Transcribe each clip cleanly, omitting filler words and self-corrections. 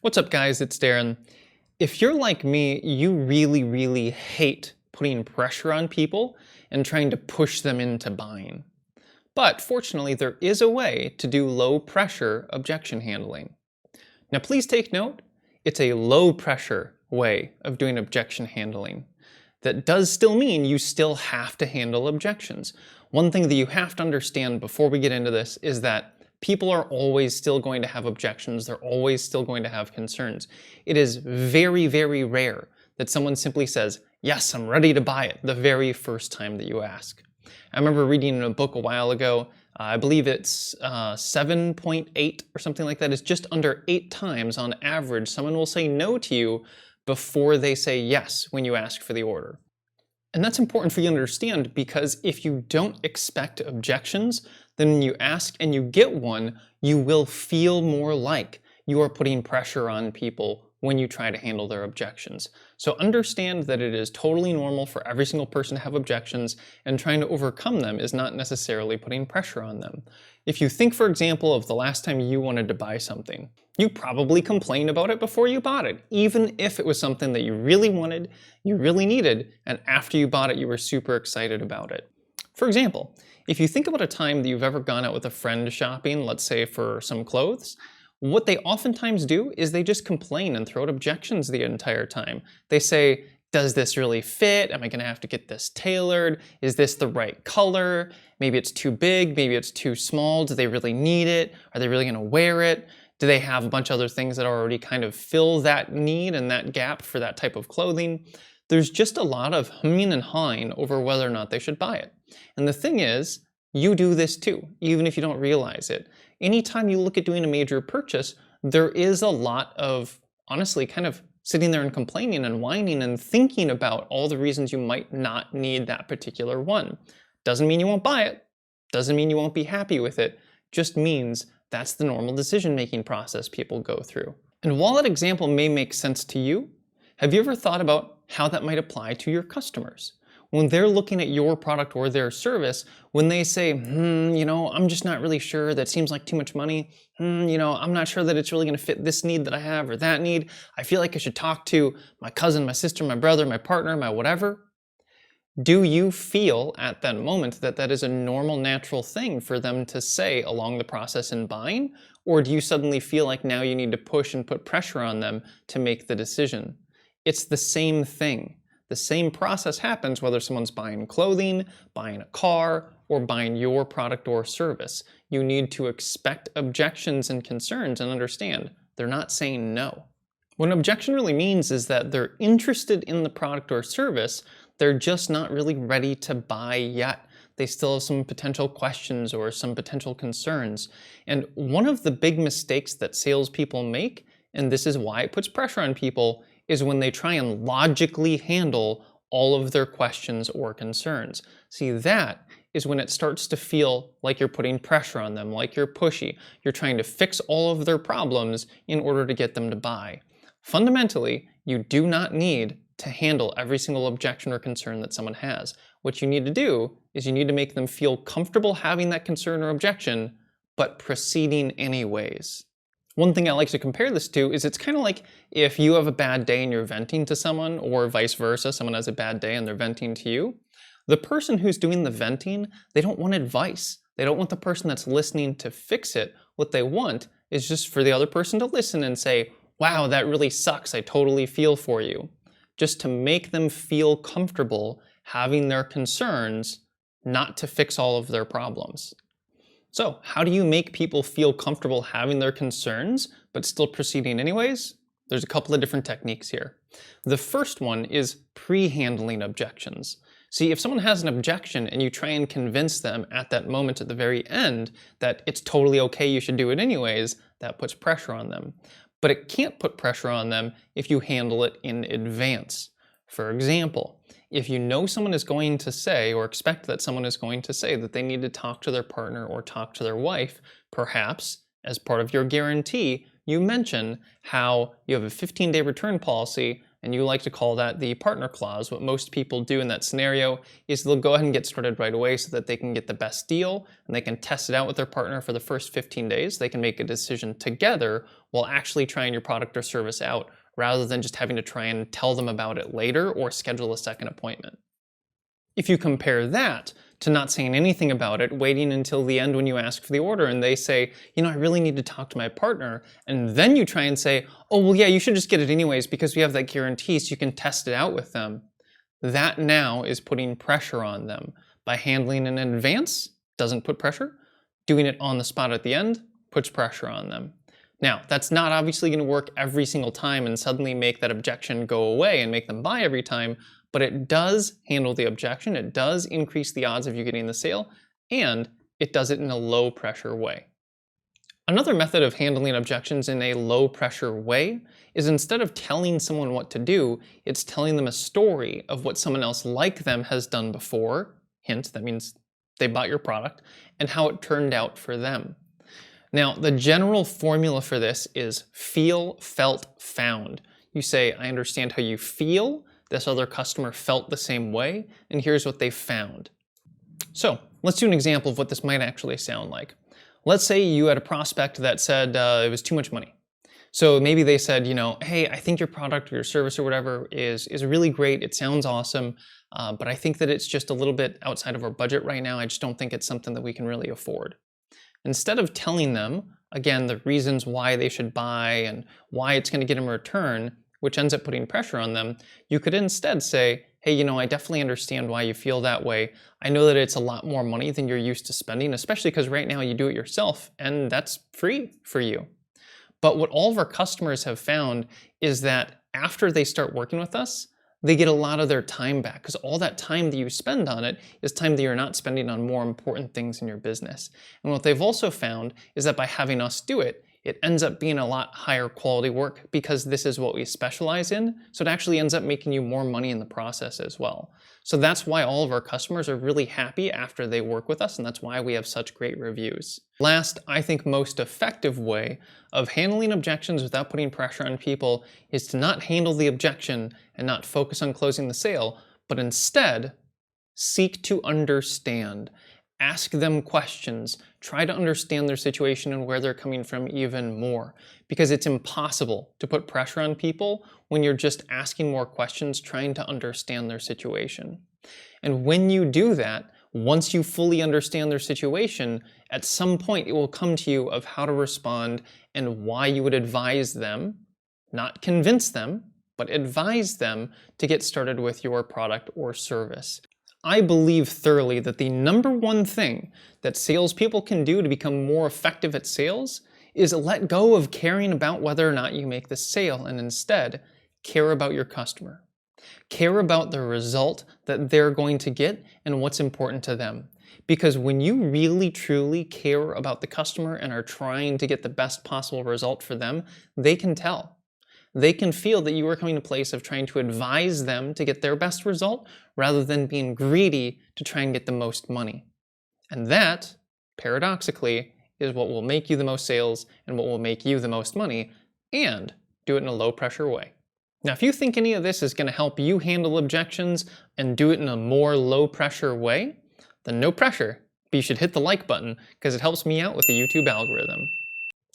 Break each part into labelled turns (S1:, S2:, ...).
S1: What's up, guys? It's Darren. If you're like me, you really hate putting pressure on people and trying to push them into buying. But fortunately, there is a way to do low pressure objection handling. Now, please take note, it's a low pressure way of doing objection handling. That does still mean you still have to handle objections. One thing that you have to understand before we get into this is that people are always still going to have objections. They're always still going to have concerns. It is very rare that someone simply says, yes, I'm ready to buy it, the very first time that you ask. I remember reading in a book a while ago, I believe it's 7.8 or something like that. It's just under 8 times on average someone will say no to you before they say yes when you ask for the order. And that's important for you to understand, because if you don't expect objections, then when you ask and you get one, you will feel more like you are putting pressure on people when you try to handle their objections. So understand that it is totally normal for every single person to have objections, and trying to overcome them is not necessarily putting pressure on them. If you think, for example, of the last time you wanted to buy something, you probably complained about it before you bought it, even if it was something that you really wanted, you really needed, and after you bought it, you were super excited about it. For example, if you think about a time that you've ever gone out with a friend shopping, let's say for some clothes, what they oftentimes do is they just complain and throw out objections the entire time. They say, does this really fit? Am I gonna have to get this tailored? Is this the right color? Maybe it's too big, maybe it's too small. Do they really need it? Are they really gonna wear it? Do they have a bunch of other things that already kind of fill that need and that gap for that type of clothing? There's just a lot of humming and hawing over whether or not they should buy it. And the thing is, you do this too, even if you don't realize it. Anytime you look at doing a major purchase, there is a lot of, honestly, kind of sitting there and complaining and whining and thinking about all the reasons you might not need that particular one. Doesn't mean you won't buy it, doesn't mean you won't be happy with it, just means that's the normal decision-making process people go through. And while that example may make sense to you, have you ever thought about how that might apply to your customers? When they're looking at your product or their service, when they say, I'm just not really sure, that seems like too much money, I'm not sure that it's really gonna fit this need that I have or that need, I feel like I should talk to my cousin, my sister, my brother, my partner, my whatever. Do you feel at that moment that that is a normal, natural thing for them to say along the process in buying? Or do you suddenly feel like now you need to push and put pressure on them to make the decision? It's the same thing. The same process happens whether someone's buying clothing, buying a car, or buying your product or service. You need to expect objections and concerns and understand they're not saying no. What an objection really means is that they're interested in the product or service, they're just not really ready to buy yet. They still have some potential questions or some potential concerns. And one of the big mistakes that salespeople make, and this is why it puts pressure on people, is when they try and logically handle all of their questions or concerns. See, that is when it starts to feel like you're putting pressure on them, like you're pushy. You're trying to fix all of their problems in order to get them to buy. Fundamentally, you do not need to handle every single objection or concern that someone has. What you need to do is you need to make them feel comfortable having that concern or objection, but proceeding anyways. One thing I like to compare this to is it's kind of like if you have a bad day and you're venting to someone, or vice versa, someone has a bad day and they're venting to you. The person who's doing the venting, they don't want advice. They don't want the person that's listening to fix it. What they want is just for the other person to listen and say, wow, that really sucks, I totally feel for you. Just to make them feel comfortable having their concerns, not to fix all of their problems. So how do you make people feel comfortable having their concerns, but still proceeding anyways? There's a couple of different techniques here. The first one is pre-handling objections. See, if someone has an objection and you try and convince them at that moment at the very end that it's totally okay, you should do it anyways, that puts pressure on them. But it can't put pressure on them if you handle it in advance. For example, if you know someone is going to say, or expect that someone is going to say that they need to talk to their partner or talk to their wife, perhaps as part of your guarantee, you mention how you have a 15-day return policy, and you like to call that the partner clause. What most people do in that scenario is they'll go ahead and get started right away so that they can get the best deal and they can test it out with their partner for the first 15 days. They can make a decision together while actually trying your product or service out, rather than just having to try and tell them about it later or schedule a second appointment. If you compare that to not saying anything about it, waiting until the end when you ask for the order and they say, I really need to talk to my partner, and then you try and say, oh, well, yeah, you should just get it anyways because we have that guarantee so you can test it out with them. That now is putting pressure on them. By handling in advance, doesn't put pressure. Doing it on the spot at the end puts pressure on them. Now, that's not obviously going to work every single time and suddenly make that objection go away and make them buy every time, but it does handle the objection, it does increase the odds of you getting the sale, and it does it in a low pressure way. Another method of handling objections in a low pressure way is instead of telling someone what to do, it's telling them a story of what someone else like them has done before. Hint, that means they bought your product, and how it turned out for them. Now, the general formula for this is feel, felt, found. You say, I understand how you feel, this other customer felt the same way, and here's what they found. So let's do an example of what this might actually sound like. Let's say you had a prospect that said it was too much money. So maybe they said, hey, I think your product or your service or whatever is really great, it sounds awesome, but I think that it's just a little bit outside of our budget right now. I just don't think it's something that we can really afford. Instead of telling them, again, the reasons why they should buy and why it's going to get them a return, which ends up putting pressure on them, you could instead say, hey, I definitely understand why you feel that way. I know that it's a lot more money than you're used to spending, especially because right now you do it yourself, and that's free for you. But what all of our customers have found is that after they start working with us, they get a lot of their time back, because all that time that you spend on it is time that you're not spending on more important things in your business. And what they've also found is that by having us do it, it ends up being a lot higher quality work because this is what we specialize in. So it actually ends up making you more money in the process as well. So that's why all of our customers are really happy after they work with us, and that's why we have such great reviews. Last, I think most effective way of handling objections without putting pressure on people is to not handle the objection and not focus on closing the sale, but instead seek to understand. Ask them questions, try to understand their situation and where they're coming from even more, because it's impossible to put pressure on people when you're just asking more questions, trying to understand their situation. And when you do that, once you fully understand their situation, at some point it will come to you of how to respond and why you would advise them, not convince them, but advise them to get started with your product or service. I believe thoroughly that the number one thing that salespeople can do to become more effective at sales is let go of caring about whether or not you make the sale and instead care about your customer. Care about the result that they're going to get and what's important to them. Because when you really truly care about the customer and are trying to get the best possible result for them, they can tell. They can feel that you are coming to a place of trying to advise them to get their best result rather than being greedy to try and get the most money. And that, paradoxically, is what will make you the most sales and what will make you the most money, and do it in a low pressure way. Now, if you think any of this is going to help you handle objections and do it in a more low pressure way, then no pressure, but you should hit the like button because it helps me out with the YouTube algorithm.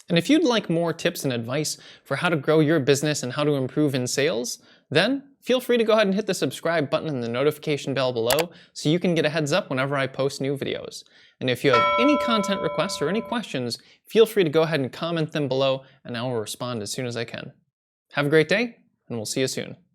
S1: And if you'd like more tips and advice for how to grow your business and how to improve in sales, then feel free to go ahead and hit the subscribe button and the notification bell below so you can get a heads up whenever I post new videos. And if you have any content requests or any questions, feel free to go ahead and comment them below and I will respond as soon as I can. Have a great day, and we'll see you soon.